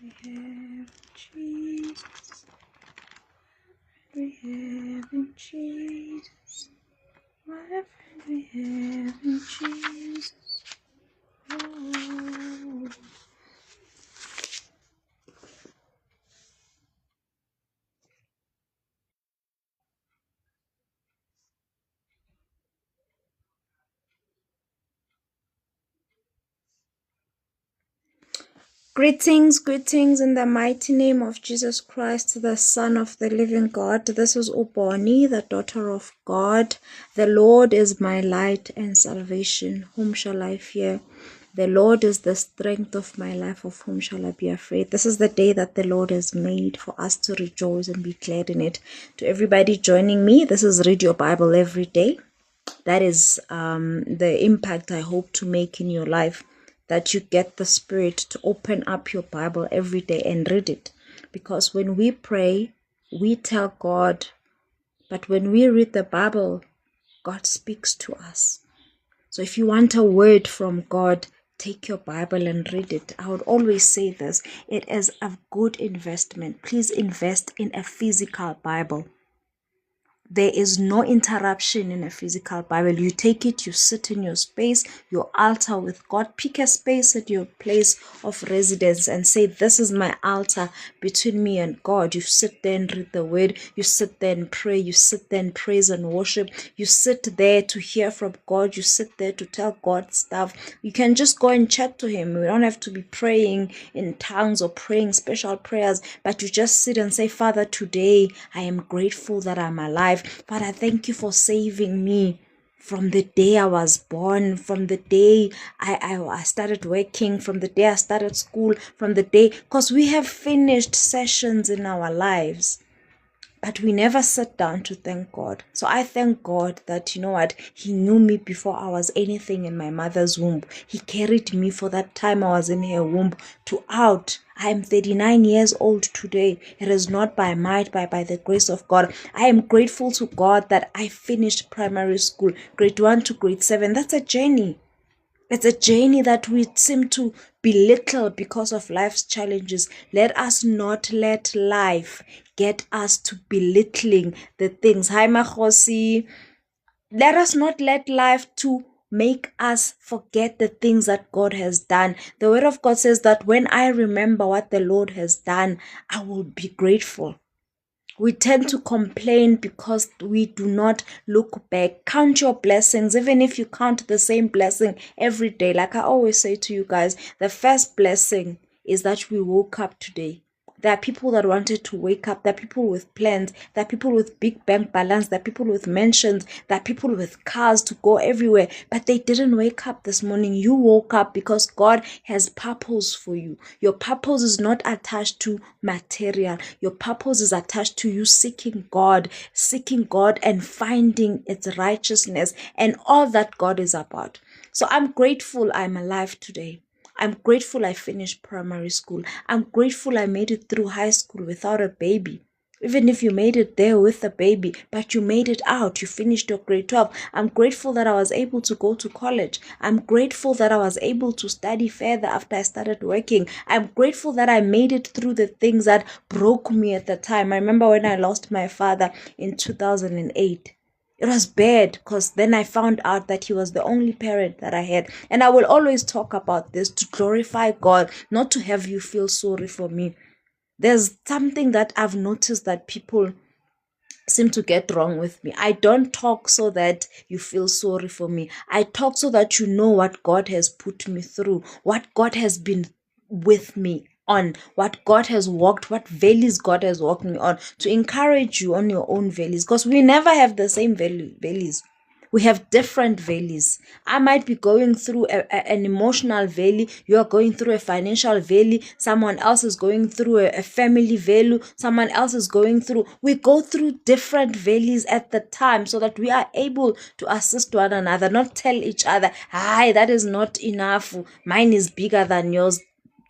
we have Jesus. We have in Jesus. What a friend we have in Jesus. Oh. Greetings in the mighty name of Jesus Christ, the Son of the living God. This is Uboni, the daughter of God. The Lord is my light and salvation. Whom shall I fear? The Lord is the strength of my life. Of whom shall I be afraid? This is the day that the Lord has made for us to rejoice and be glad in it. To everybody joining me, this is Read Your Bible Every Day. That is the impact I hope to make in your life, that you get the Spirit to open up your Bible every day and read it. Because when we pray, we tell God, but when we read the Bible, God speaks to us. So if you want a word from God, take your Bible and read it. I would always say this, it is a good investment. Please invest in a physical Bible. There is no interruption in a physical Bible. You take it, you sit in your space, your altar with God. Pick a space at your place of residence and say, this is my altar between me and God. You sit there and read the word. You sit there and pray. You sit there and praise and worship. You sit there to hear from God. You sit there to tell God stuff. You can just go and chat to Him. We don't have to be praying in tongues or praying special prayers, but you just sit and say, Father, today I am grateful that I'm alive. Father, thank you for saving me from the day I was born, from the day I started working, from the day I started school, from the day, because we have finished sessions in our lives, but we never sat down to thank God. So I thank God that, you know what, He knew me before I was anything in my mother's womb. He carried me for that time I was in her womb to out. I am 39 years old today. It is not by might, but by the grace of God. I am grateful to God that I finished primary school, grade 1 to grade 7. That's a journey. It's a journey that we seem to belittle because of life's challenges. Let us not let life get us to belittling the things. Hi, Mahosi. Let us not let life to make us forget the things that God has done. The word of God says that when I remember what the Lord has done, I will be grateful. We tend to complain because we do not look back. Count your blessings, even if you count the same blessing every day. Like I always say to you guys, the first blessing is that we woke up today. There are people that wanted to wake up. There are people with plans. There are people with big bank balance. There are people with mansions. There are people with cars to go everywhere. But they didn't wake up this morning. You woke up because God has purpose for you. Your purpose is not attached to material. Your purpose is attached to you seeking God and finding its righteousness and all that God is about. So I'm grateful I'm alive today. I'm grateful I finished primary school. I'm grateful I made it through high school without a baby. Even if you made it there with a baby, but you made it out, you finished your grade 12. I'm grateful that I was able to go to college. I'm grateful that I was able to study further after I started working. I'm grateful that I made it through the things that broke me at the time. I remember when I lost my father in 2008. It was bad because then I found out that he was the only parent that I had. And I will always talk about this to glorify God, not to have you feel sorry for me. There's something that I've noticed that people seem to get wrong with me. I don't talk so that you feel sorry for me. I talk so that you know what God has put me through, what God has been with me on, what God has walked, what valleys God has walked me on, to encourage you on your own valleys, because we never have the same valleys. We have different valleys. I might be going through an emotional valley. You are going through a financial valley. Someone else is going through a family valley. Someone else is going through. We go through different valleys at the time so that we are able to assist one another, not tell each other, hi, that is not enough. Mine is bigger than yours.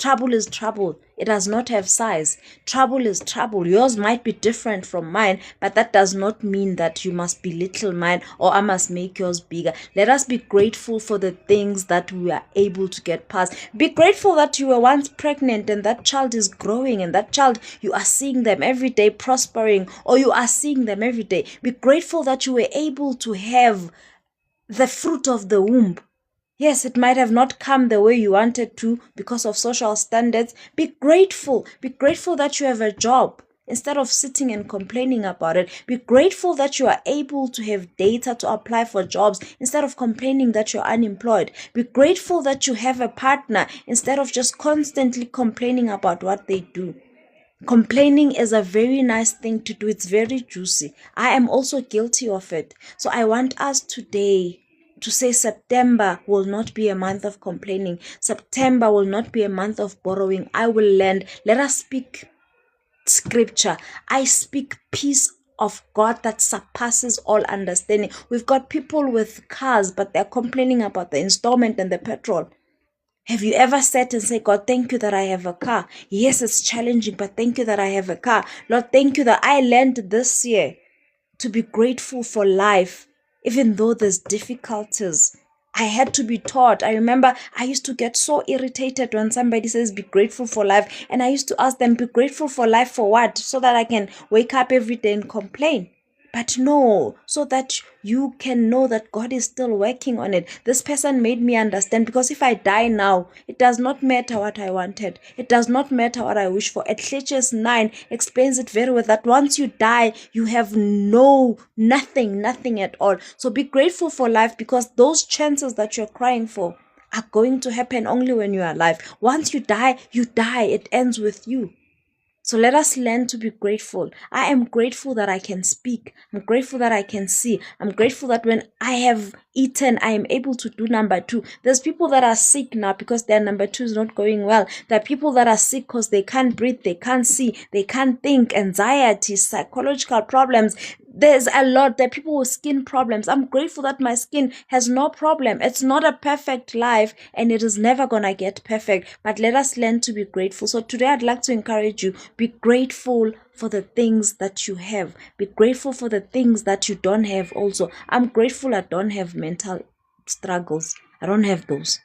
Trouble is trouble. It does not have size. Trouble is trouble. Yours might be different from mine, but that does not mean that you must belittle mine or I must make yours bigger. Let us be grateful for the things that we are able to get past. Be grateful that you were once pregnant and that child is growing, and that child, you are seeing them every day prospering, or you are seeing them every day. Be grateful that you were able to have the fruit of the womb. Yes, it might have not come the way you wanted to because of social standards. Be grateful. Be grateful that you have a job instead of sitting and complaining about it. Be grateful that you are able to have data to apply for jobs instead of complaining that you're unemployed. Be grateful that you have a partner instead of just constantly complaining about what they do. Complaining is a very nice thing to do. It's very juicy. I am also guilty of it. So I want us today to say September will not be a month of complaining. September will not be a month of borrowing. I will lend. Let us speak scripture. I speak peace of God that surpasses all understanding. We've got people with cars, but they're complaining about the installment and the petrol. Have you ever sat and said, God, thank you that I have a car? Yes, it's challenging, but thank you that I have a car. Lord, thank you that I learned this year to be grateful for life, even though there's difficulties. I had to be taught. I remember I used to get so irritated when somebody says, be grateful for life. And I used to ask them, be grateful for life for what? So that I can wake up every day and complain. But no, so that you can know that God is still working on it. This person made me understand, because if I die now, it does not matter what I wanted. It does not matter what I wish for. Ecclesiastes 9 explains it very well, that once you die, you have nothing at all. So be grateful for life, because those chances that you're crying for are going to happen only when you are alive. Once you die, you die. It ends with you. So let us learn to be grateful. I am grateful that I can speak. I'm grateful that I can see. I'm grateful that when I have eaten, I am able to do number 2. There's people that are sick now because their number 2 is not going well. There are people that are sick because they can't breathe, they can't see, they can't think, anxiety, psychological problems. There's a lot. There are people with skin problems. I'm grateful that my skin has no problem. It's not a perfect life, and it is never gonna get perfect. But let us learn to be grateful. So today I'd like to encourage you, be grateful for the things that you have. Be grateful for the things that you don't have also. I'm grateful I don't have mental struggles. I don't have those.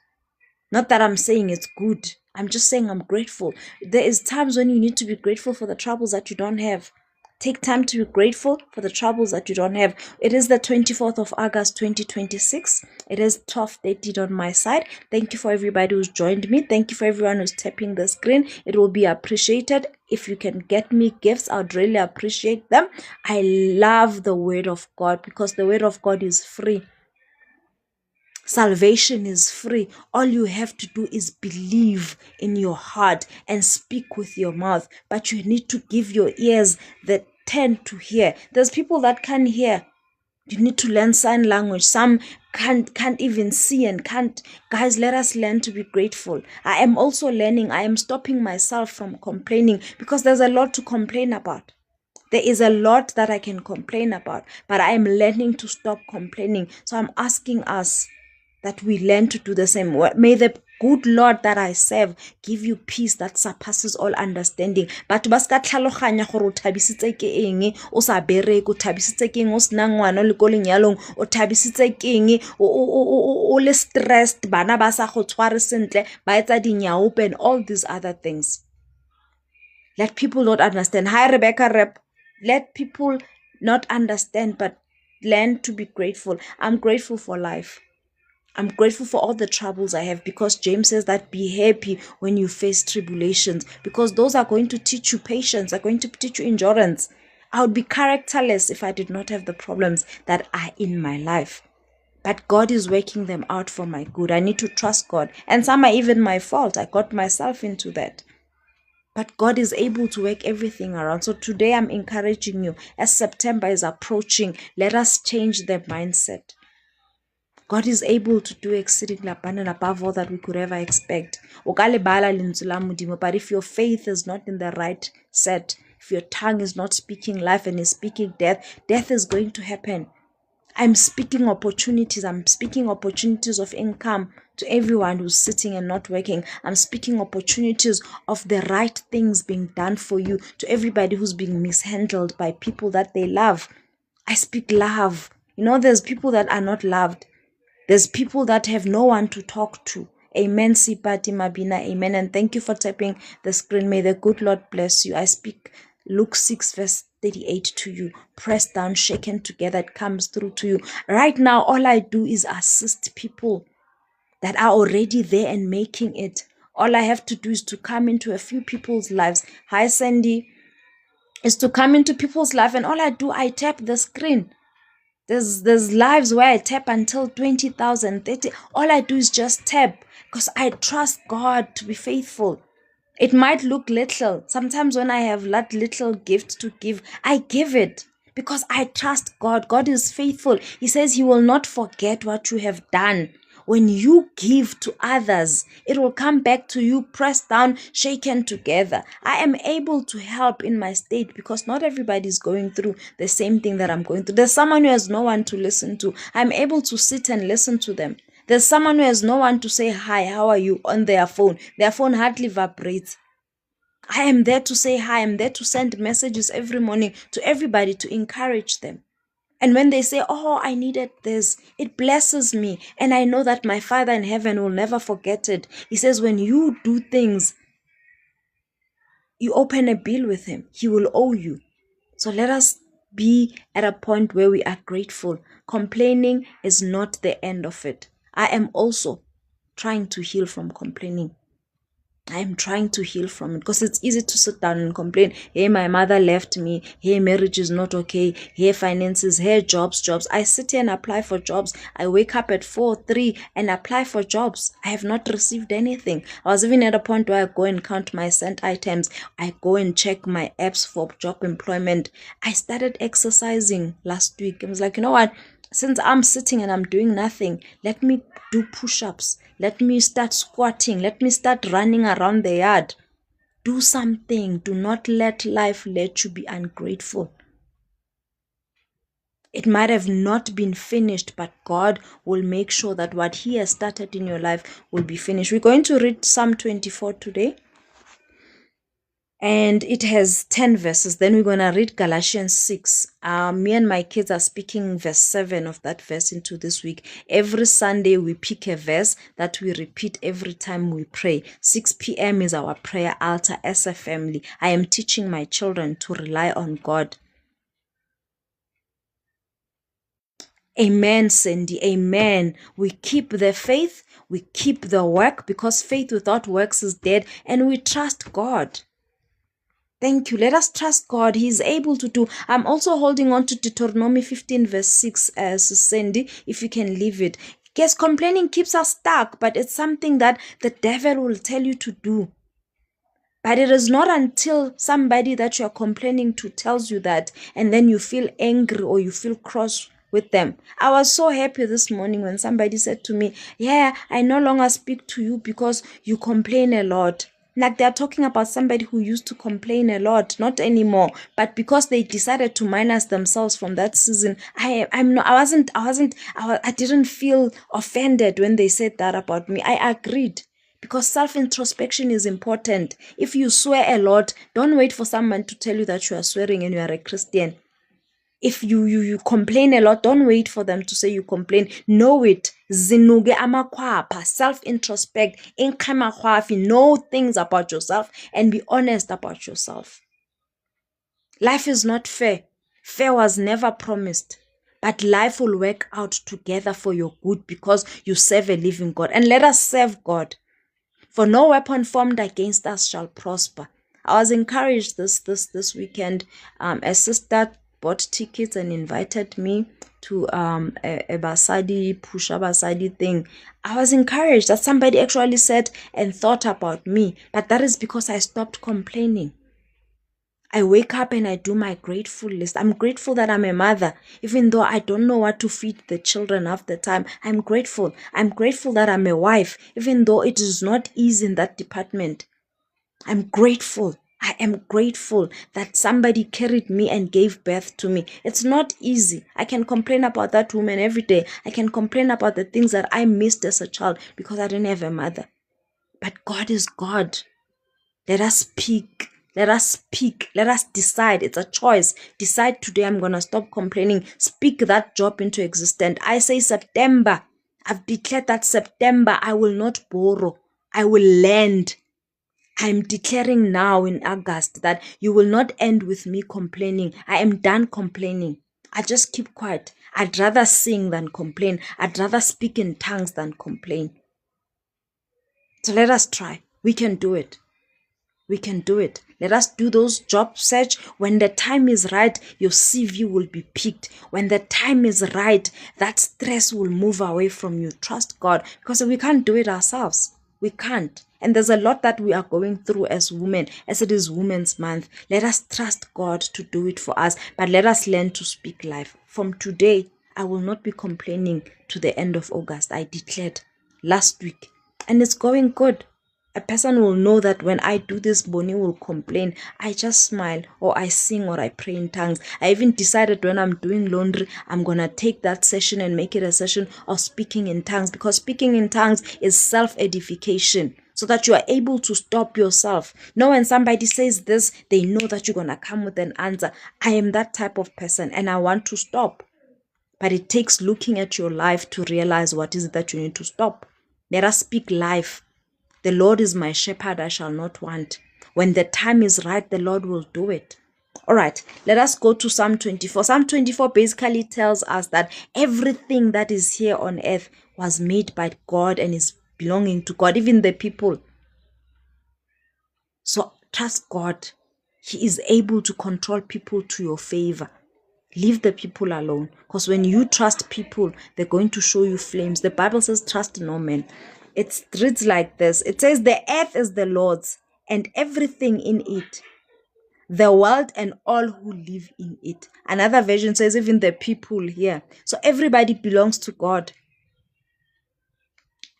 Not that I'm saying it's good. I'm just saying I'm grateful. There is times when you need to be grateful for the troubles that you don't have. Take time to be grateful for the troubles that you don't have. It is the 24th of August 2026. It is 12:30 on my side. Thank you for everybody who's joined me. Thank you for everyone who's tapping the screen. It will be appreciated. If you can get me gifts, I would really appreciate them. I love the word of God, because the word of God is free. Salvation is free. All you have to do is believe in your heart and speak with your mouth. But you need to give your ears the turn to hear. There's people that can't hear. You need to learn sign language. Some can't even see and can't. Guys, let us learn to be grateful. I am also learning. I am stopping myself from complaining, because there's a lot to complain about. There is a lot that I can complain about, but I am learning to stop complaining. So I'm asking us that we learn to do the same. May the good Lord that I serve give you peace that surpasses all understanding. Batho ba ska tlhaloganya gore o thabisitse ke eng, o sa bereke, o thabisitse ke eng, o sena ngwana le ko lenyalong, o thabisitse ke eng, o le stressed, bana ba sa go tshware sentle, ba etsa dinyaope and all these other things. Let people not understand. Hi, Rebecca Rep. Let people not understand, but learn to be grateful. I'm grateful for life. I'm grateful for all the troubles I have, because James says that be happy when you face tribulations, because those are going to teach you patience, are going to teach you endurance. I would be characterless if I did not have the problems that are in my life. But God is working them out for my good. I need to trust God. And some are even my fault. I got myself into that. But God is able to work everything around. So today I'm encouraging you, as September is approaching, let us change the mindset. God is able to do exceedingly abundant above all that we could ever expect. But if your faith is not in the right set, if your tongue is not speaking life and is speaking death, death is going to happen. I'm speaking opportunities. I'm speaking opportunities of income To everyone who's sitting and not working, I'm speaking opportunities of the right things being done for you. To everybody who's being mishandled by people that they love, I speak love. There's people that are not loved. There's people that have no one to talk to. Amen, Sipati Mabina. Amen. And thank you for tapping the screen. May the good Lord bless you. I speak Luke 6 verse 38 to you. Pressed down, shaken together, it comes through to you. Right now, all I do is assist people that are already there and making it. All I have to do is to come into a few people's lives. Hi, Sandy. Is to come into people's life, and all I do, I tap the screen. There's lives where I tap until 20,000, 30. All I do is just tap because I trust God to be faithful. It might look little. Sometimes when I have that little gift to give, I give it because I trust God. God is faithful. He says He will not forget what you have done. When you give to others, it will come back to you, pressed down, shaken together. I am able to help in my state because not everybody is going through the same thing that I'm going through. There's someone who has no one to listen to. I'm able to sit and listen to them. There's someone who has no one to say, hi, how are you, on their phone. Their phone hardly vibrates. I am there to say hi. I'm there to send messages every morning to everybody to encourage them. And when they say, oh, I needed this, it blesses me. And I know that my Father in heaven will never forget it. He says, when you do things, you open a bill with Him, He will owe you. So let us be at a point where we are grateful. Complaining is not the end of it. I am also trying to heal from complaining. I am trying to heal from it because it's easy to sit down and complain. Hey, my mother left me. Hey, marriage is not okay. Hey, finances. Hey, jobs. I sit here and apply for jobs. I wake up at 4, 3 and apply for jobs. I have not received anything. I was even at a point where I go and count my sent items. I go and check my apps for job employment. I started exercising last week. I was like, you know what? Since I'm sitting and I'm doing nothing, let me do push-ups. Let me start squatting. Let me start running around the yard. Do something. Do not let life let you be ungrateful. It might have not been finished, but God will make sure that what He has started in your life will be finished. We're going to read Psalm 24 today. And it has 10 verses. Then we're going to read Galatians 6. Me and my kids are speaking verse 7 of that verse into this week. Every Sunday we pick a verse that we repeat every time we pray. 6 p.m. is our prayer altar as a family. I am teaching my children to rely on God. Amen, Cindy. Amen. We keep the faith. We keep the work because faith without works is dead. And we trust God. Thank you. Let us trust God. He is able to do. I'm also holding on to Deuteronomy 15 verse 6 as Sandy, if you can leave it. Yes, complaining keeps us stuck, but it's something that the devil will tell you to do. But it is not until somebody that you're complaining to tells you that, and then you feel angry or you feel cross with them. I was so happy this morning when somebody said to me, yeah, I no longer speak to you because you complain a lot. Like they're talking about somebody who used to complain a lot, not anymore, but because they decided to minus themselves from that season. I didn't feel offended when they said that about me. I agreed. Because self-introspection is important. If you swear a lot, don't wait for someone to tell you that you are swearing and you are a Christian. If you complain a lot, don't wait for them to say you complain. Know it. Zinuge amakwapa. Self-introspect. Know things about yourself and be honest about yourself. Life is not fair. Fair was never promised. But life will work out together for your good because you serve a living God. And let us serve God. For no weapon formed against us shall prosper. I was encouraged this weekend. A sister bought tickets and invited me to a Basadi, Pusha Basadi thing. I was encouraged that somebody actually said and thought about me. But that is because I stopped complaining. I wake up and I do my grateful list. I'm grateful that I'm a mother. Even though I don't know what to feed the children half the time, I'm grateful. I'm grateful that I'm a wife, even though it is not easy in that department. I'm grateful. I am grateful that somebody carried me and gave birth to me. It's not easy. I can complain about that woman every day. I can complain about the things that I missed as a child because I didn't have a mother. But God is God. Let us speak. Let us speak. Let us decide. It's a choice. Decide today I'm going to stop complaining. Speak that job into existence. I say September. I've declared that September I will not borrow. I will lend. I'm declaring now in August that you will not end with me complaining. I am done complaining. I just keep quiet. I'd rather sing than complain. I'd rather speak in tongues than complain. So let us try. We can do it. We can do it. Let us do those job search. When the time is right, your CV will be picked. When the time is right, that stress will move away from you. Trust God, because we can't do it ourselves. We can't. And there's a lot that we are going through as women, as it is Women's Month. Let us trust God to do it for us, but let us learn to speak life. From today, I will not be complaining to the end of August. I declared last week, and it's going good. A person will know that when I do this, Bonnie will complain. I just smile, or I sing, or I pray in tongues. I even decided when I'm doing laundry, I'm going to take that session and make it a session of speaking in tongues, because speaking in tongues is self-edification, so that you are able to stop yourself. Now, when somebody says this, they know that you're going to come with an answer. I am that type of person, and I want to stop. But it takes looking at your life to realize what is it that you need to stop. Let us speak life. The Lord is my shepherd, I shall not want. When the time is right, the Lord will do it. All right, let us go to Psalm 24. Psalm 24 basically tells us that everything that is here on earth was made by God and is belonging to God, even the people. So trust God. He is able to control people to your favor. Leave the people alone, because when you trust people, they're going to show you flames. The Bible says, trust no man. It reads like this. It says, the earth is the Lord's and everything in it, the world and all who live in it. Another version says, even the people here. So everybody belongs to God.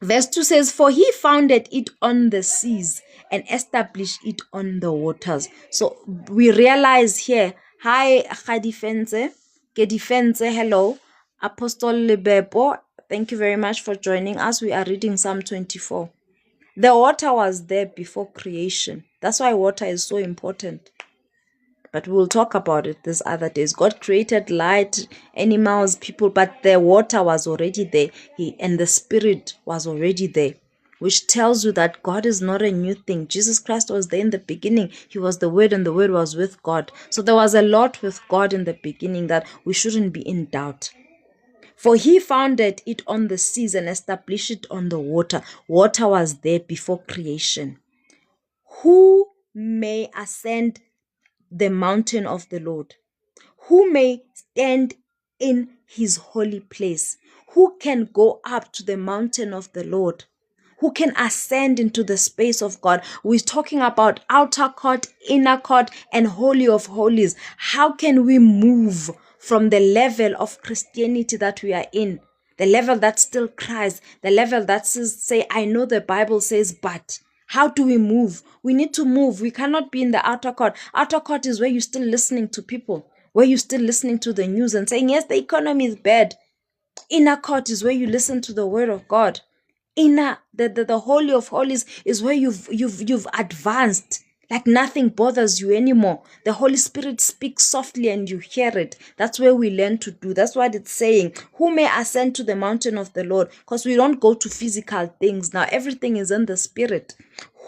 Verse 2 says, for he founded it on the seas and established it on the waters. So we realize here, hi, Khadifense, Kedifense, hello, Apostle Lebebo, thank you very much for joining us. We are reading Psalm 24. The water was there before creation. That's why water is so important. But we'll talk about it these other days. God created light, animals, people, but the water was already there. And the Spirit was already there, which tells you that God is not a new thing. Jesus Christ was there in the beginning. He was the Word, and the Word was with God. So there was a lot with God in the beginning that we shouldn't be in doubt. For he founded it on the seas and established it on the water. Water was there before creation. Who may ascend the mountain of the Lord? Who may stand in his holy place? Who can go up to the mountain of the Lord? Who can ascend into the space of God? We're talking about outer court, inner court, and holy of holies. How can we move from the level of Christianity that we are in, the level that still cries, the level that says, say, I know the Bible says, but how do we move? We need to move. We cannot be in the outer court. Outer court is where you're still listening to people, where you're still listening to the news and saying, yes, the economy is bad. Inner court is where you listen to the word of God. The holy of holies is where you've advanced, like nothing bothers you anymore. The Holy Spirit speaks softly and you hear it. That's where we learn to do. That's what it's saying. Who may ascend to the mountain of the Lord? Because we don't go to physical things now. Everything is in the Spirit.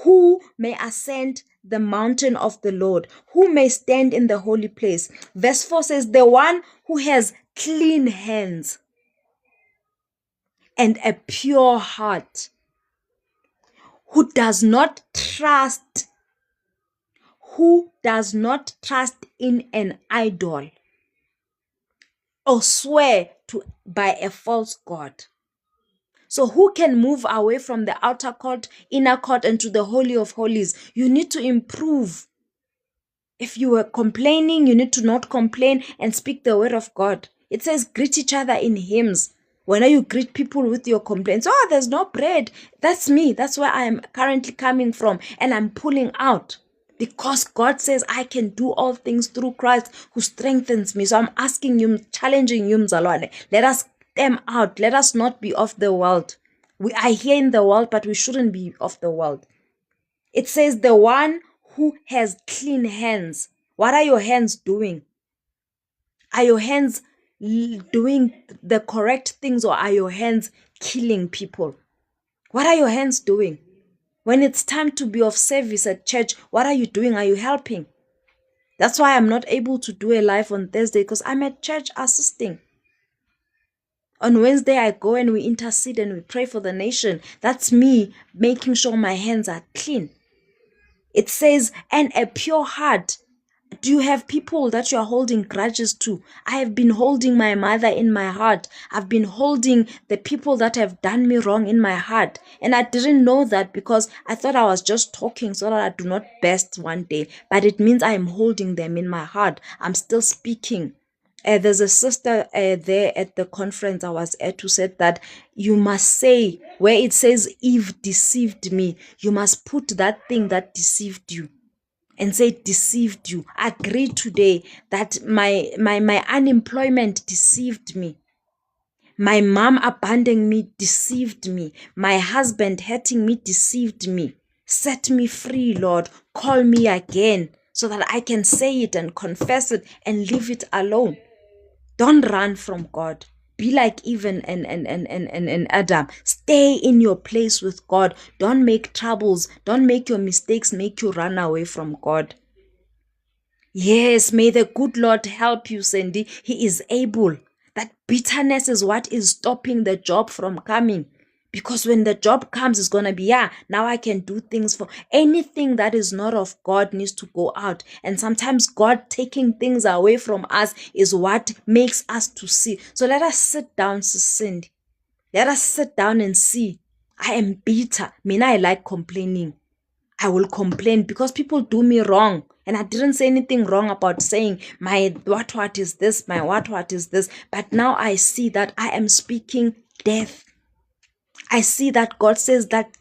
Who may ascend the mountain of the Lord? Who may stand in the holy place? Verse 4 says, the one who has clean hands and a pure heart, who does not trust in an idol or swear by a false god. So who can move away from the outer court, inner court, and to the holy of holies? You need to improve. If you were complaining, you need to not complain and speak the word of God. It says greet each other in hymns. When you greet people with your complaints, oh, there's no bread. That's me. That's where I am currently coming from, and I'm pulling out. Because God says I can do all things through Christ who strengthens me. So I'm asking you, challenging you, Mzalwane. Let us stem out. Let us not be of the world. We are here in the world, but we shouldn't be of the world. It says the one who has clean hands. What are your hands doing? Are your hands doing the correct things, or are your hands killing people? What are your hands doing? When it's time to be of service at church, what are you doing? Are you helping? That's why I'm not able to do a live on Thursday, because I'm at church assisting. On Wednesday, I go and we intercede and we pray for the nation. That's me making sure my hands are clean. It says, and a pure heart. Do you have people that you are holding grudges to? I have been holding my mother in my heart. I've been holding the people that have done me wrong in my heart. And I didn't know that, because I thought I was just talking so that I do not burst one day. But it means I am holding them in my heart. I'm still speaking. There's a sister there at the conference I was at who said that you must say, where it says Eve deceived me, you must put that thing that deceived you and say deceived you. Agree today that my unemployment deceived me. My mom abandoning me deceived me. My husband hurting me deceived me. Set me free, Lord. Call me again so that I can say it and confess it and leave it alone. Don't run from God. Be like Eve and Adam. Stay in your place with God. Don't make troubles. Don't make your mistakes make you run away from God. Yes, may the good Lord help you, Sandy. He is able. That bitterness is what is stopping the job from coming. Because when the job comes, it's going to be, now I can do things for anything that is not of God needs to go out. And sometimes God taking things away from us is what makes us to see. So let us sit down, Cindy. Let us sit down and see. I am bitter. I like complaining. I will complain because people do me wrong. And I didn't say anything wrong about saying my what is this, my what is this. But now I see that I am speaking death. I see that God says that,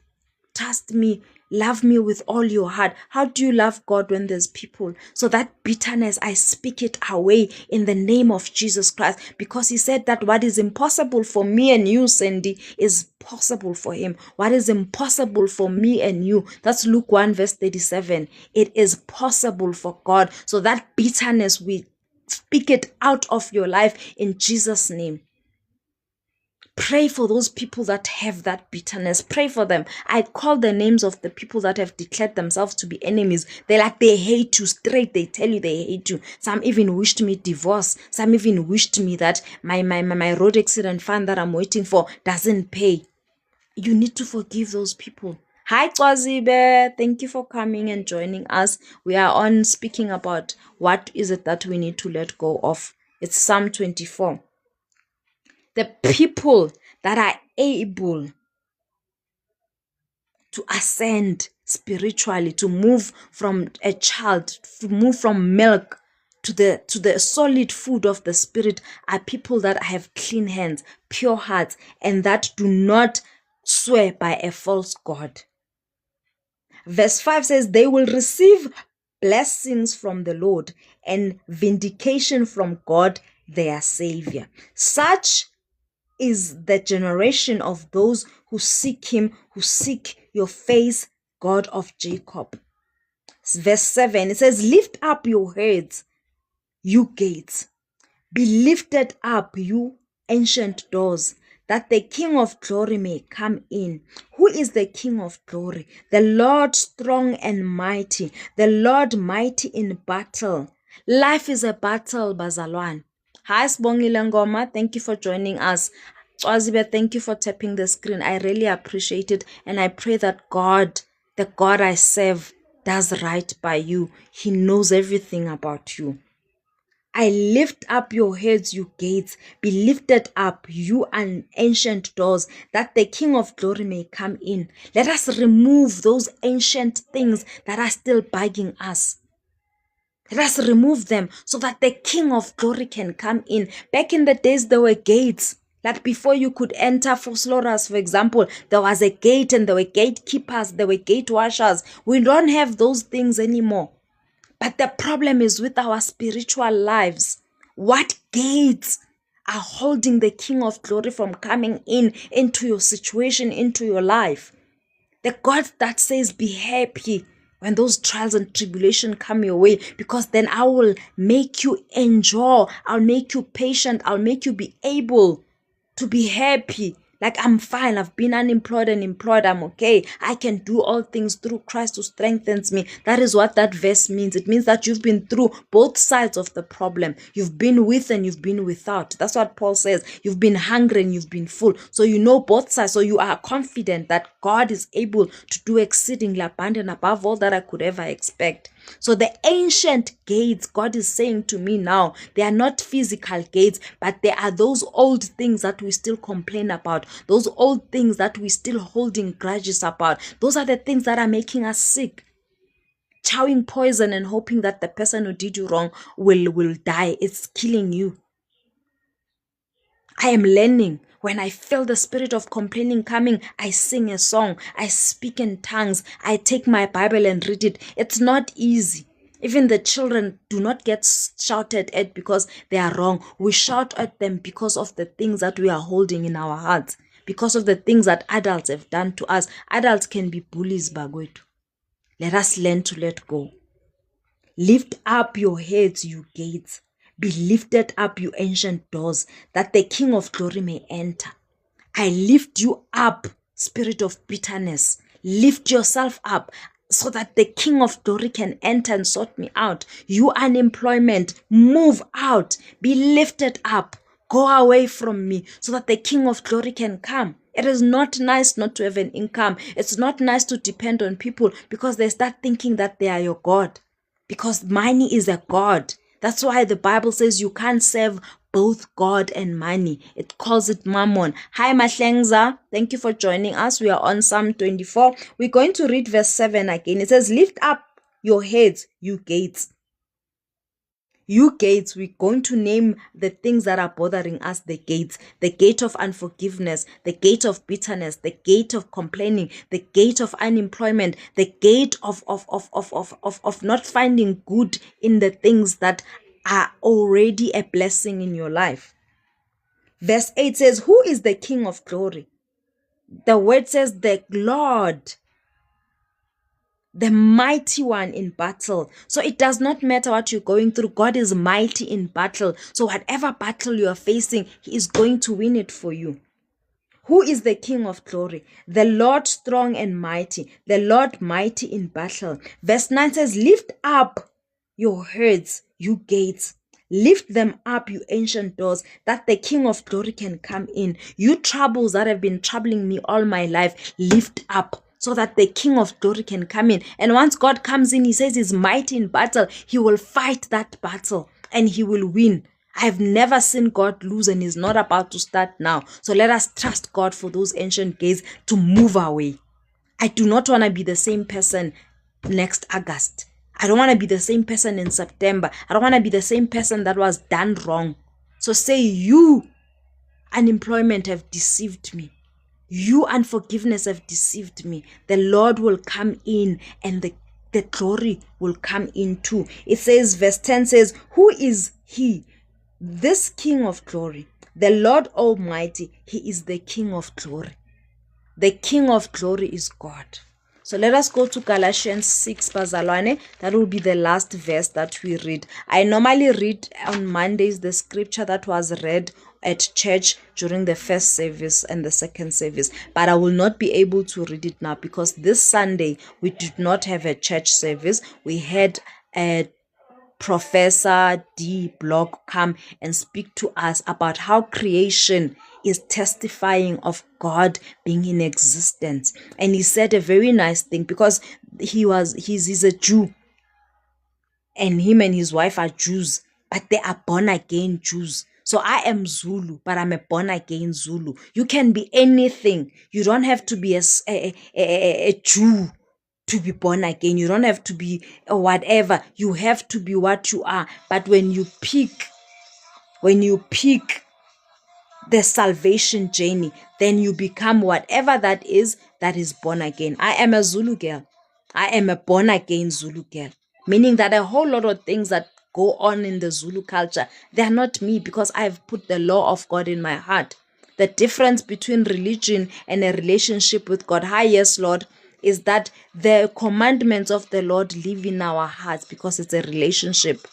trust me, love me with all your heart. How do you love God when there's people? So that bitterness, I speak it away in the name of Jesus Christ, because he said that what is impossible for me and you, Sandy, is possible for him. What is impossible for me and you, that's Luke 1 verse 37. It is possible for God. So that bitterness, we speak it out of your life in Jesus' name. Pray for those people that have that bitterness. Pray for them. I call the names of the people that have declared themselves to be enemies. They hate you straight. They tell you they hate you. Some even wished me divorce. Some even wished me that my road accident fund that I'm waiting for doesn't pay. You need to forgive those people. Hi, Twazibe. Thank you for coming and joining us. We are on speaking about what is it that we need to let go of. It's Psalm 24. The people that are able to ascend spiritually, to move from a child, to move from milk to the solid food of the spirit, are people that have clean hands, pure hearts, and that do not swear by a false god. Verse 5 says, they will receive blessings from the Lord and vindication from God, their Savior. Such is the generation of those who seek him, who seek your face, God of Jacob. Verse 7, it says, lift up your heads, you gates. Be lifted up, you ancient doors, that the King of glory may come in. Who is the King of glory? The Lord strong and mighty, the Lord mighty in battle. Life is a battle, Bazalwan. Hi, Sbongile Ngoma. Thank you for joining us. Twazibe, thank you for tapping the screen. I really appreciate it. And I pray that God, the God I serve, does right by you. He knows everything about you. I lift up your heads, you gates. Be lifted up, you ancient doors, that the King of glory may come in. Let us remove those ancient things that are still bugging us. Let us remove them so that the King of glory can come in. Back in the days, there were gates. Like before you could enter Vosloorus, for example, there was a gate and there were gatekeepers, there were gate washers. We don't have those things anymore. But the problem is with our spiritual lives. What gates are holding the King of Glory from coming into your situation, into your life? The God that says, be happy when those trials and tribulation come your way, because then I will make you endure. I'll make you patient. I'll make you be able to be happy. Like, I'm fine. I've been unemployed and employed. I'm okay. I can do all things through Christ who strengthens me. That is what that verse means. It means that you've been through both sides of the problem. You've been with and you've been without. That's what Paul says. You've been hungry and you've been full. So you know both sides. So you are confident that God is able to do exceedingly abundant above all that I could ever expect. So the ancient gates, God is saying to me now, they are not physical gates, but they are those old things that we still complain about, those old things that we still holding grudges about. Those are the things that are making us sick. Chowing poison and hoping that the person who did you wrong will die. It's killing you. I am learning. When I feel the spirit of complaining coming, I sing a song, I speak in tongues, I take my Bible and read it. It's not easy. Even the children do not get shouted at because they are wrong. We shout at them because of the things that we are holding in our hearts, because of the things that adults have done to us. Adults can be bullies, bagwethu. Let us learn to let go. Lift up your heads, you gates. Be lifted up, you ancient doors, that the King of Glory may enter. I lift you up, spirit of bitterness. Lift yourself up so that the King of Glory can enter and sort me out. You unemployment, move out. Be lifted up. Go away from me so that the King of Glory can come. It is not nice not to have an income. It's not nice to depend on people because they start thinking that they are your God. Because money is a God. That's why the Bible says you can't serve both God and money. It calls it mammon. Hi, Mahlengza. Thank you for joining us. We are on Psalm 24. We're going to read verse 7 again. It says, lift up your heads, you gates. You gates, we're going to name the things that are bothering us the gates. The gate of unforgiveness, the gate of bitterness, the gate of complaining, the gate of unemployment, the gate of not finding good in the things that are already a blessing in your life. Verse 8 says, who is the King of Glory? The word says the Lord, the mighty one in battle. So it does not matter what you're going through. God is mighty in battle. So whatever battle you are facing, He is going to win it for you. Who is the King of Glory? The Lord strong and mighty. The Lord mighty in battle. Verse 9 says, lift up your heads, you gates. Lift them up, you ancient doors, that the King of Glory can come in. You troubles that have been troubling me all my life, lift up, so that the King of Glory can come in. And once God comes in, He says He's mighty in battle. He will fight that battle and He will win. I've never seen God lose, and He's not about to start now. So let us trust God for those ancient gates to move away. I do not want to be the same person next August. I don't want to be the same person in September. I don't want to be the same person that was done wrong. So say, you unemployment have deceived me. You unforgiveness have deceived me. The Lord will come in and the glory will come in too. It says, verse 10 says, who is He? This King of Glory, the Lord Almighty. He is the King of Glory. The King of Glory is God. So let us go to Galatians 6, bazalwane. That will be the last verse that we read. I normally read on Mondays the scripture that was read at church during the first service and the second service, but I will not be able to read it now because this Sunday we did not have a church service. We had a Professor D. Block come and speak to us about how creation is testifying of God being in existence. And he said a very nice thing because he's a Jew, and him and his wife are Jews, but they are born again Jews. So I am Zulu, but I'm a born again Zulu. You can be anything. You don't have to be a Jew to be born again. You don't have to be whatever. You have to be what you are. But when you pick the salvation journey, then you become whatever that is born again. I am a Zulu girl. I am a born again Zulu girl, meaning that a whole lot of things that go on in the Zulu culture, they are not me because I've put the law of God in my heart. The difference between religion and a relationship with God, hi, yes, Lord, is that the commandments of the Lord live in our hearts because it's a relationship.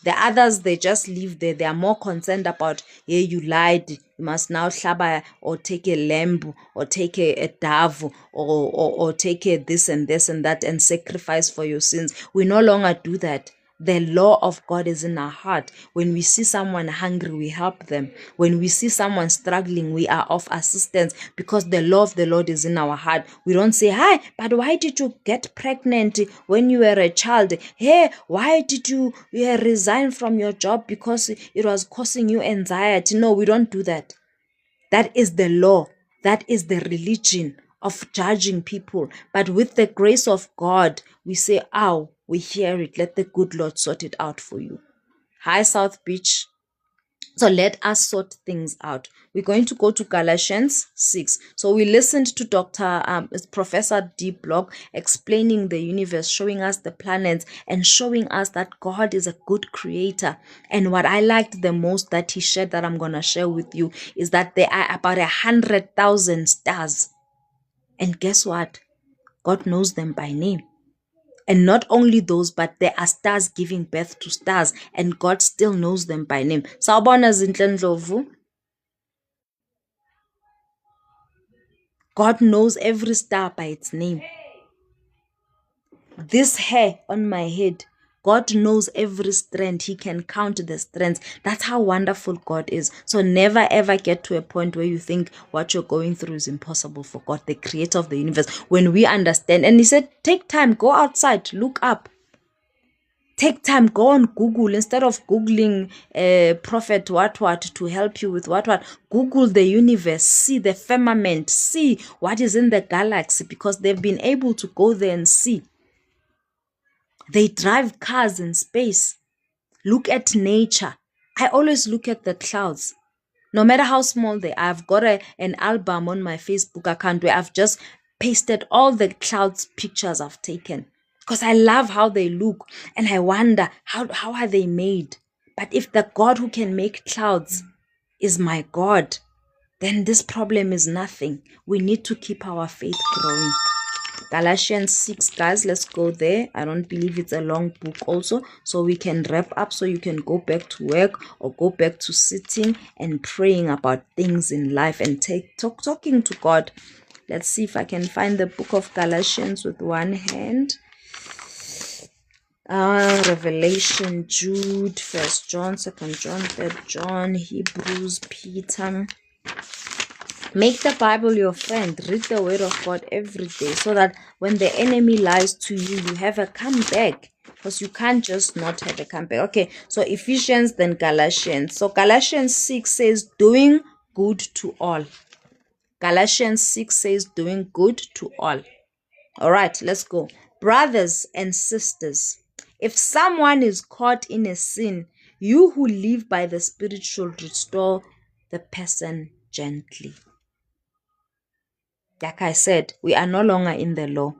The others, they just live there. They are more concerned about, yeah, you lied, you must now shlaba or take a lamb or take a dove or take a this and this and that and sacrifice for your sins. We no longer do that. The law of God is in our heart. When we see someone hungry, we help them. When we see someone struggling, we are of assistance because the law of the Lord is in our heart. We don't say, hi, but why did you get pregnant when you were a child? Hey, why did you resign from your job because it was causing you anxiety? No, we don't do that. That is the law. That is the religion of judging people. But with the grace of God, we say, ow, we hear it. Let the good Lord sort it out for you. Hi, South Beach. So let us sort things out. We're going to go to Galatians 6. So we listened to Professor D. Block explaining the universe, showing us the planets and showing us that God is a good creator. And what I liked the most that he shared that I'm going to share with you is that there are about 100,000 stars. And guess what? God knows them by name. And not only those, but there are stars giving birth to stars, and God still knows them by name. Sawubona Zinhle Ndlovu. God knows every star by its name. This hair on my head, God knows every strand. He can count the strands. That's how wonderful God is. So never ever get to a point where you think what you're going through is impossible for God, the creator of the universe. When we understand, and he said, take time, go outside, look up. Take time, go on Google. Instead of Googling prophet what to help you with what, Google the universe, see the firmament, see what is in the galaxy, because they've been able to go there and see. They drive cars in space. Look at nature. I always look at the clouds. No matter how small they are. I've got an album on my Facebook account where I've just pasted all the clouds pictures I've taken, because I love how they look and I wonder how are they made. But if the God who can make clouds is my God, then this problem is nothing. We need to keep our faith growing. Galatians 6, guys, let's go there. I don't believe it's a long book also, so we can wrap up so you can go back to work or go back to sitting and praying about things in life and talking to God. Let's see if I can find the book of Galatians with one hand. Revelation, Jude, 1 John, 2 John, 3 John, Hebrews, Peter. Make the Bible your friend. Read the word of God every day so that when the enemy lies to you, you have a comeback. Because you can't just not have a comeback. Okay, so Ephesians, then Galatians. So Galatians 6 says, doing good to all. Galatians 6 says, doing good to all. All right, let's go. Brothers and sisters, if someone is caught in a sin, you who live by the Spirit should restore the person gently. Like I said, we are no longer in the law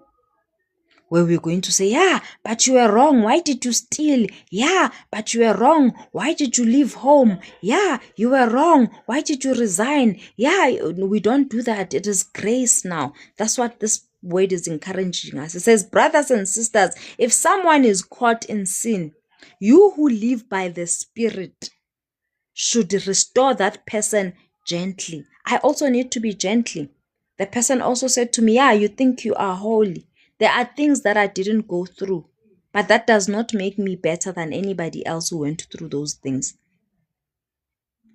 where we're going to say, yeah, but you were wrong. Why did you steal? Yeah, but you were wrong. Why did you leave home? Yeah, you were wrong. Why did you resign? Yeah, we don't do that. It is grace now. That's what this word is encouraging us. It says, brothers and sisters, if someone is caught in sin, you who live by the Spirit should restore that person gently. I also need to be gently. The person also said to me, yeah, you think you are holy. There are things that I didn't go through, but that does not make me better than anybody else who went through those things.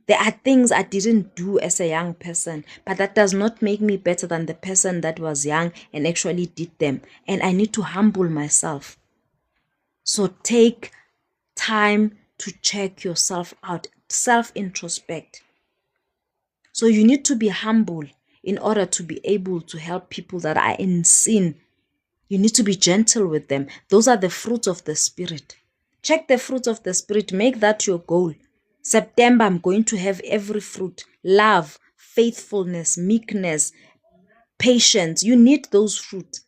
There are things I didn't do as a young person, but that does not make me better than the person that was young and actually did them. And I need to humble myself. So take time to check yourself out, self-introspect. So you need to be humble in order to be able to help people that are in sin. You need to be gentle with them. Those are the fruits of the Spirit. Check the fruits of the Spirit. Make that your goal. September, I'm going to have every fruit: love, faithfulness, meekness, patience. You need those fruit.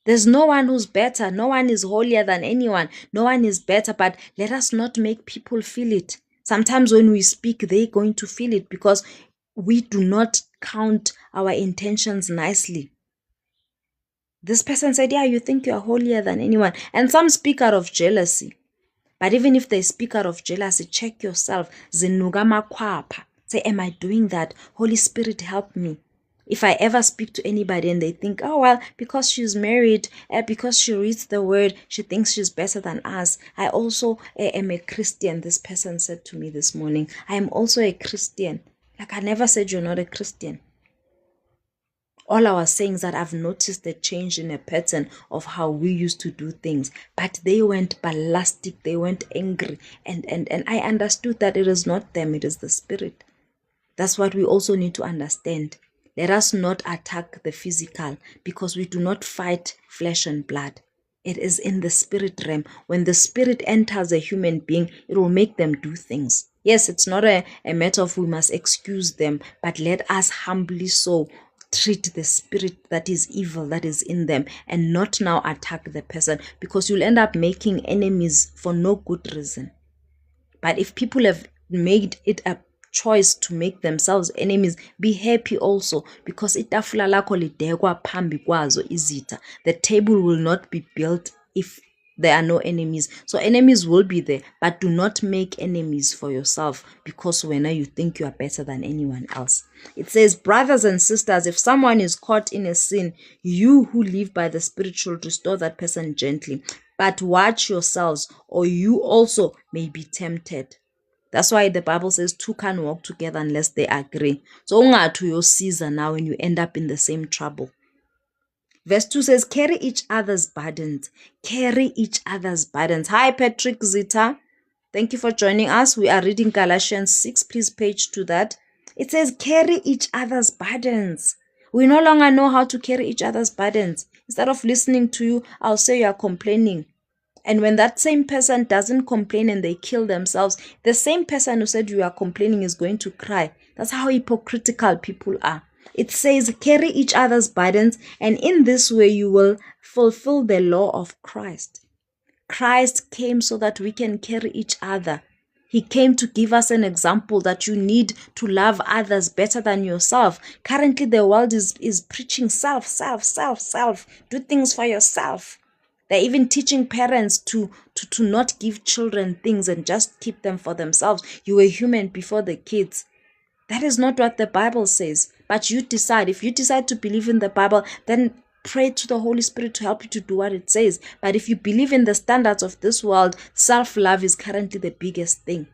There's no one who's better. No one is holier than anyone. No one is better, but let us not make people feel it. Sometimes when we speak, they're going to feel it because we do not count our intentions nicely. This person said, yeah, you think you are holier than anyone. And some speak out of jealousy. But even if they speak out of jealousy, check yourself. Zinuga makwapa. Say, am I doing that? Holy Spirit, help me. If I ever speak to anybody and they think, oh, well, because she's married, because she reads the word, she thinks she's better than us. I also am a Christian. This person said to me this morning, I am also a Christian. Like, I never said you're not a Christian. All I was saying is that I've noticed a change in a pattern of how we used to do things. But they went ballistic, they went angry. And I understood that it is not them, it is the spirit. That's what we also need to understand. Let us not attack the physical because we do not fight flesh and blood. It is in the spirit realm. When the spirit enters a human being, it will make them do things. Yes, it's not a matter of we must excuse them, but let us humbly so treat the spirit that is evil that is in them and not now attack the person, because you'll end up making enemies for no good reason. But if people have made it a choice to make themselves enemies, be happy also, because itafula lakho lidekwa phambi kwazo izitha. The table will not be built if there are no enemies. So enemies will be there, but do not make enemies for yourself because when you think you are better than anyone else. It says, brothers and sisters, if someone is caught in a sin, you who live by the Spirit should restore that person gently. But watch yourselves, or you also may be tempted. That's why the Bible says two can't walk together unless they agree. So ungathu yosiza now when you end up in the same trouble. Verse 2 says, carry each other's burdens. Carry each other's burdens. Hi, Patrick Zita. Thank you for joining us. We are reading Galatians 6. Please page to that. It says, carry each other's burdens. We no longer know how to carry each other's burdens. Instead of listening to you, I'll say you are complaining. And when that same person doesn't complain and they kill themselves, the same person who said you are complaining is going to cry. That's how hypocritical people are. It says, carry each other's burdens, and in this way you will fulfill the law of Christ. Christ came so that we can carry each other. He came to give us an example that you need to love others better than yourself. Currently, the world is preaching self. Do things for yourself. They're even teaching parents to not give children things and just keep them for themselves. You were human before the kids. That is not what the Bible says. But you decide. If you decide to believe in the Bible, then pray to the Holy Spirit to help you to do what it says. But if you believe in the standards of this world, self-love is currently the biggest thing.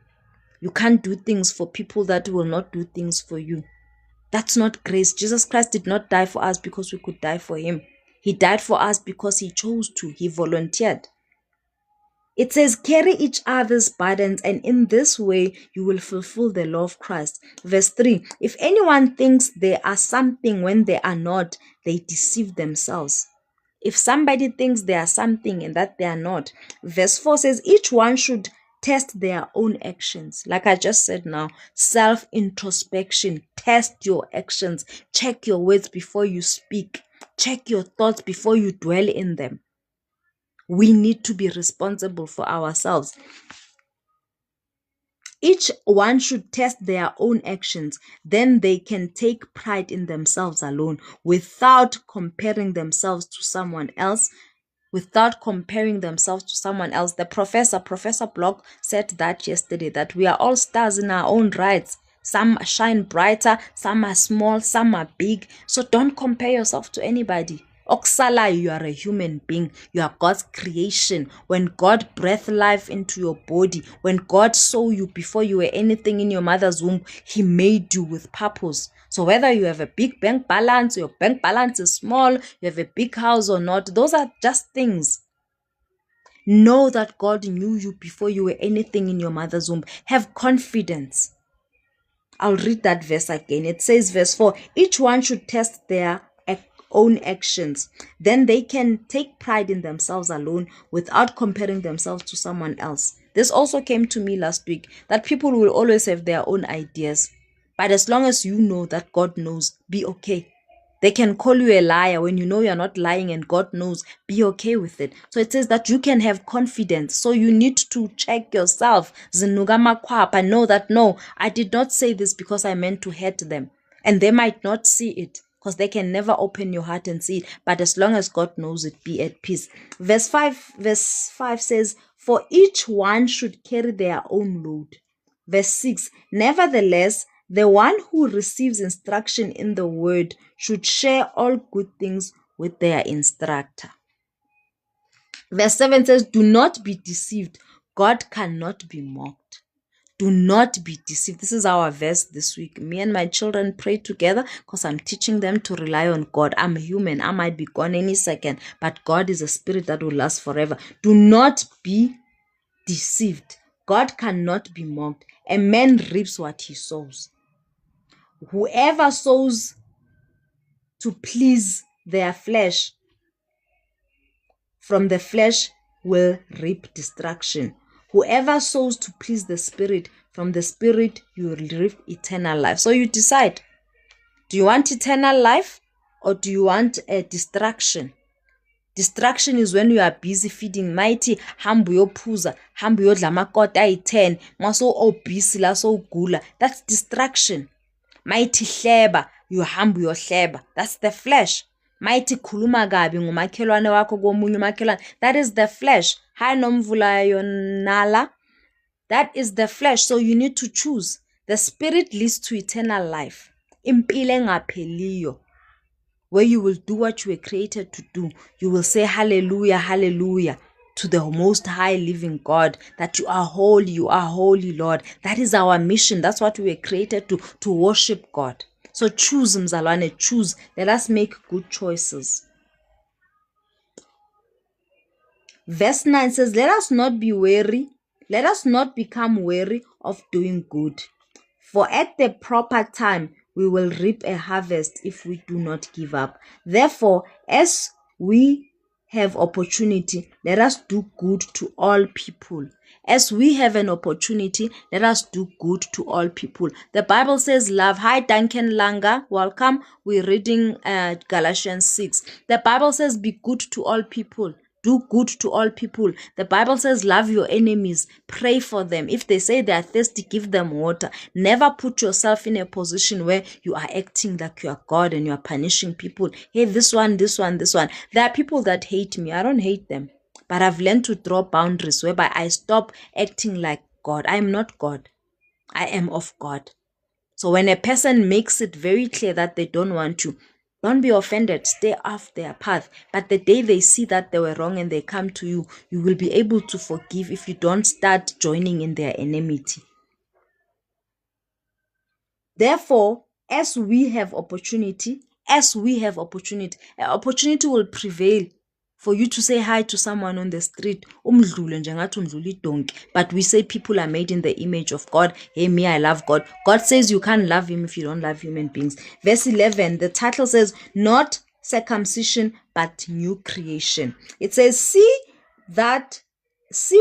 You can't do things for people that will not do things for you. That's not grace. Jesus Christ did not die for us because we could die for him. He died for us because he chose to. He volunteered. It says, carry each other's burdens, and in this way you will fulfill the law of Christ. Verse 3, if anyone thinks they are something when they are not, they deceive themselves. If somebody thinks they are something and that they are not. Verse 4 says, each one should test their own actions. Like I just said now, self-introspection. Test your actions. Check your words before you speak. Check your thoughts before you dwell in them. We need to be responsible for ourselves. Each one should test their own actions. Then they can take pride in themselves alone without comparing themselves to someone else. The Professor Block said that yesterday, that we are all stars in our own rights. Some shine brighter, some are small, some are big. So don't compare yourself to anybody. Oksala, you are a human being. You are God's creation. When God breathed life into your body, when God saw you before you were anything in your mother's womb, he made you with purpose. So whether you have a big bank balance, your bank balance is small, you have a big house or not, those are just things. Know that God knew you before you were anything in your mother's womb. Have confidence. I'll read that verse again. It says, verse 4, each one should test their own actions. Then they can take pride in themselves alone without comparing themselves to someone else. This also came to me last week, that people will always have their own ideas. But as long as you know that God knows, be okay. They can call you a liar when you know you're not lying and God knows, be okay with it. So it says that you can have confidence. So you need to check yourself. Zinuga makwapa, know that no, I did not say this because I meant to hurt them. And they might not see it because they can never open your heart and see it. But as long as God knows it, be at peace. Verse 5 says, for each one should carry their own load. Verse 6, nevertheless, the one who receives instruction in the word should share all good things with their instructor. Verse 7 says, do not be deceived. God cannot be mocked. Do not be deceived. This is our verse this week. Me and my children pray together because I'm teaching them to rely on God. I'm human. I might be gone any second, but God is a spirit that will last forever. Do not be deceived. God cannot be mocked. A man reaps what he sows. Whoever sows to please their flesh, from the flesh will reap destruction. Whoever sows to please the spirit, from the spirit you will reap eternal life. So you decide, do you want eternal life or do you want a distraction? Distraction is when you are busy feeding mighty, hambu yophuza, hambu yodla amakota ayi-10, maso obese la so gula. That's distraction. Mighty hleba, you hambu yohleba. That's the flesh. Mighty khuluma kabi ngumakhelwane wakho komunye umakhelwane. That is the flesh. Hayi nomvula yonala. That is the flesh. So you need to choose. The spirit leads to eternal life. Impilo engapheliyo, where you will do what you were created to do. You will say hallelujah, hallelujah to the most high living God, that you are holy, Lord. That is our mission. That's what we were created to worship God. So choose, mzalwane, choose. Let us make good choices. Verse 9 says, let us not be weary. Let us not become weary of doing good. For at the proper time, we will reap a harvest if we do not give up. Therefore, as we have opportunity, let us do good to all people. As we have an opportunity, let us do good to all people. The Bible says love. Hi, Duncan Langa. Welcome. We're reading Galatians 6. The Bible says be good to all people. Do good to all people. The Bible says love your enemies. Pray for them. If they say they are thirsty, give them water. Never put yourself in a position where you are acting like you are God and you are punishing people. Hey, this one. There are people that hate me. I don't hate them. But I've learned to draw boundaries whereby I stop acting like God. I am not God. I am of God. So when a person makes it very clear that they don't want you, don't be offended. Stay off their path. But the day they see that they were wrong and they come to you, you will be able to forgive if you don't start joining in their enmity. Therefore, as we have opportunity, opportunity will prevail for you to say hi to someone on the street. But we say people are made in the image of God. Hey, me, I love God. God says you can't love him if you don't love human beings. Verse 11, the title says, not circumcision, but new creation. It says, see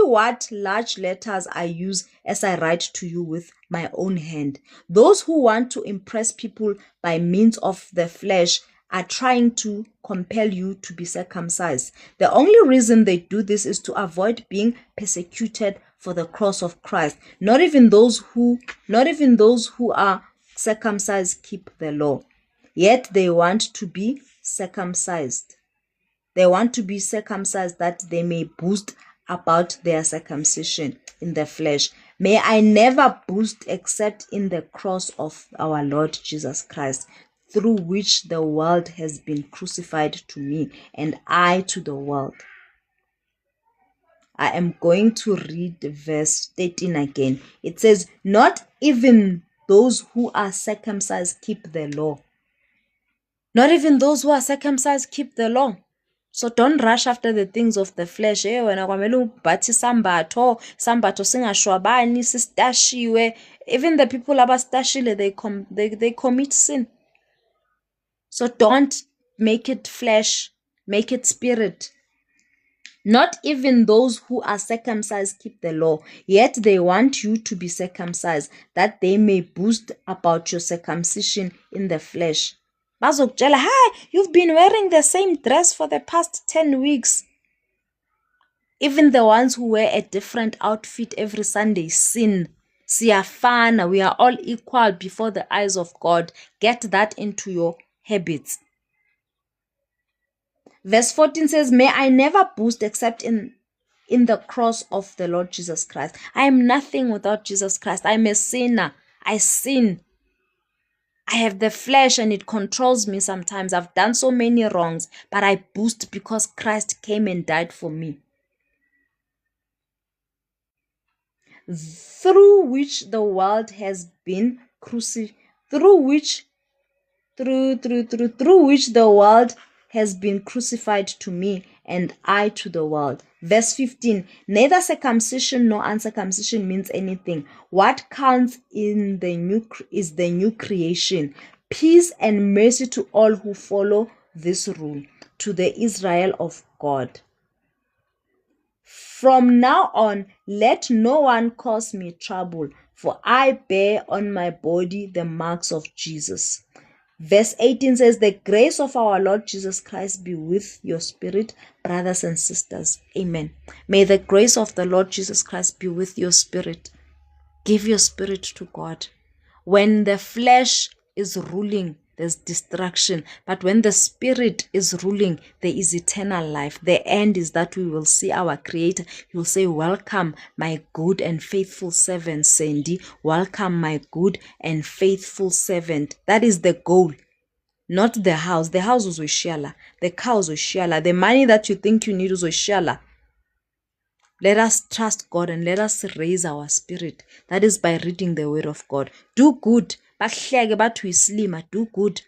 what large letters I use as I write to you with my own hand. Those who want to impress people by means of the flesh are trying to compel you to be circumcised. The only reason they do this is to avoid being persecuted for the cross of Christ. Not even those who are circumcised keep the law. Yet they want to be circumcised. They want to be circumcised that they may boast about their circumcision in the flesh. May I never boast except in the cross of our Lord Jesus Christ, through which the world has been crucified to me and I to the world. I am going to read verse 13 again. It says, not even those who are circumcised keep the law. Not even those who are circumcised keep the law. So don't rush after the things of the flesh. Wena kwamele ubhathi sambatho singashwabani sistashiwe. Even the people abastashile, they commit sin. So don't make it flesh, make it spirit. Not even those who are circumcised keep the law, yet they want you to be circumcised, that they may boast about your circumcision in the flesh. Bazokutshela, hi, you've been wearing the same dress for the past 10 weeks. Even the ones who wear a different outfit every Sunday sin. Siyafana, we are all equal before the eyes of God. Get that into your habits. Verse 14 says, may I never boast except in the cross of the Lord Jesus Christ. I am nothing without Jesus Christ. I'm a sinner. I sin. I have the flesh and it controls me sometimes. I've done so many wrongs, but I boast because Christ came and died for me. Through which the world has been crucified, through which the world has been crucified to me, and I to the world. Verse 15, neither circumcision nor uncircumcision means anything. What counts is the new creation. Peace and mercy to all who follow this rule, to the Israel of God. From now on, let no one cause me trouble, for I bear on my body the marks of Jesus. Verse 18 says, the grace of our Lord Jesus Christ be with your spirit, brothers and sisters. Amen. May the grace of the Lord Jesus Christ be with your spirit. Give your spirit to God. When the flesh is ruling, there's destruction. But when the spirit is ruling, there is eternal life. The end is that we will see our Creator. He will say, welcome, my good and faithful servant, Sandy. Welcome, my good and faithful servant. That is the goal. Not the house. The house was Oshiala. The cows Oshiala. The money that you think you need is Oshiala. Let us trust God and let us raise our spirit. That is by reading the word of God. Do good. Bakuhleke bathi uyislima, do good.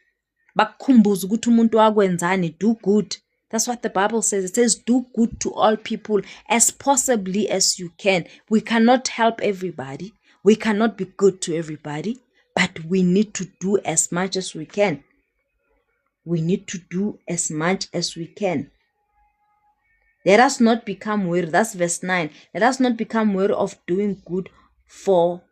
Bakukhumbuze ukuthi umuntu wakwenzani, do good. That's what the Bible says. It says do good to all people as possibly as you can. We cannot help everybody. We cannot be good to everybody, but we need to do as much as we can. We need to do as much as we can. Let us not become weary. That's verse 9. Let us not become weary of doing good, for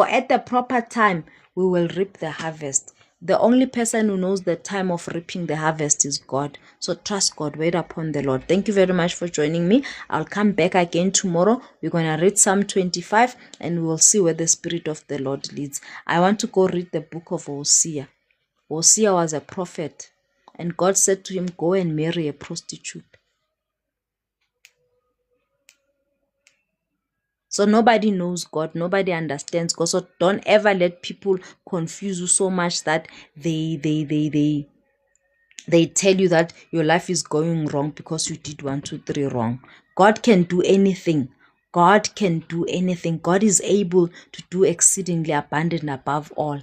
at the proper time we will reap the harvest. The only person who knows the time of reaping the harvest is God. So trust God, wait upon the Lord. Thank you very much for joining me. I'll come back again tomorrow. We're going to read Psalm 25 and we'll see where the Spirit of the Lord leads. I want to go read the book of Hosea. Hosea was a prophet and God said to him, go and marry a prostitute. So nobody knows God, nobody understands God. So don't ever let people confuse you so much that they tell you that your life is going wrong because you did 1, 2, 3 wrong. God can do anything. God can do anything. God is able to do exceedingly abundant above all.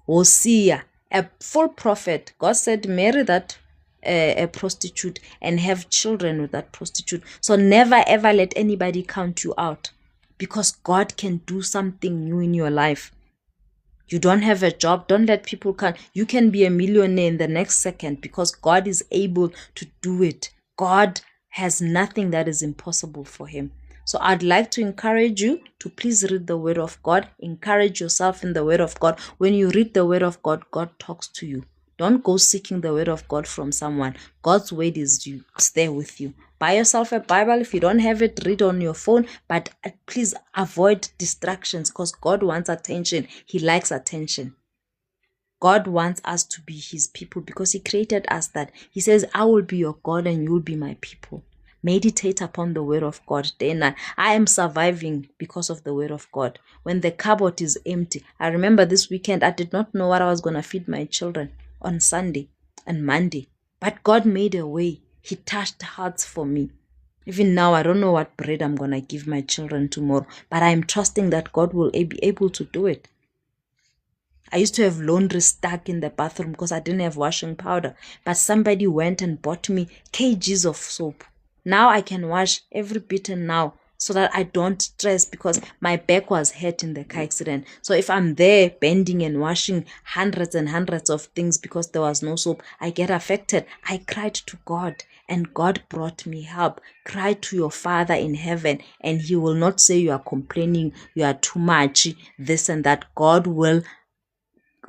Hosea, a full prophet, God said, marry that a prostitute and have children with that prostitute. So never ever let anybody count you out. Because God can do something new in your life. You don't have a job, don't let people count. You can be a millionaire in the next second because God is able to do it. God has nothing that is impossible for him. So I'd like to encourage you to please read the word of God. Encourage yourself in the word of God. When you read the word of God, God talks to you. Don't go seeking the word of God from someone. God's word is you. It's there with you. Buy yourself a Bible. If you don't have it, read on your phone. But please avoid distractions because God wants attention. He likes attention. God wants us to be his people because he created us that. He says, I will be your God and you will be my people. Meditate upon the word of God day and night. I am surviving because of the word of God. When the cupboard is empty, I remember this weekend, I did not know what I was going to feed my children on Sunday and Monday. But God made a way. He touched hearts for me. Even now, I don't know what bread I'm going to give my children tomorrow. But I'm trusting that God will be able to do it. I used to have laundry stuck in the bathroom because I didn't have washing powder. But somebody went and bought me kgs of soap. Now I can wash every bit and now so that I don't stress, because my back was hurt in the car accident. So if I'm there bending and washing hundreds and hundreds of things because there was no soap, I get affected. I cried to God and God brought me help. Cry to your Father in heaven and He will not say you are complaining, you are too much, this and that. God will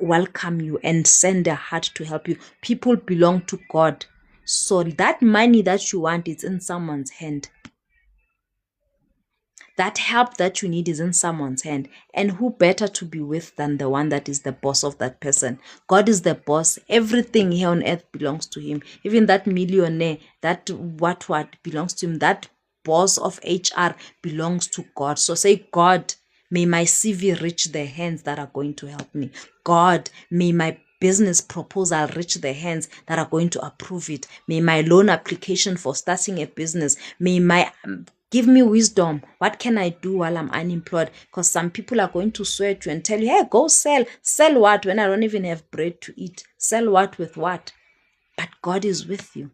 welcome you and send a heart to help you. People belong to God. So that money that you want is in someone's hand. That help that you need is in someone's hand. And who better to be with than the one that is the boss of that person? God is the boss. Everything here on earth belongs to Him. Even that millionaire, that what belongs to Him. That boss of HR belongs to God. So say, God, may my CV reach the hands that are going to help me. God, may my business proposal reach the hands that are going to approve it. May my loan application for starting a business, may my give me wisdom. What can I do while I'm unemployed? Because some people are going to swear to you and tell you, hey, go sell. Sell what when I don't even have bread to eat? Sell what with what? But God is with you.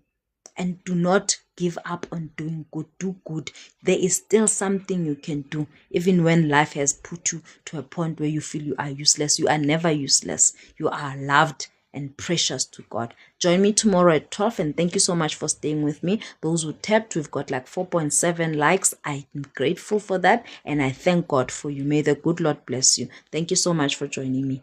And do not give up on doing good. Do good. There is still something you can do. Even when life has put you to a point where you feel you are useless. You are never useless. You are loved and precious to God. Join me tomorrow at 12 and thank you so much for staying with me. Those who tapped, we've got like 4.7 likes. I'm grateful for that and I thank God for you. May the good Lord bless you. Thank you so much for joining me.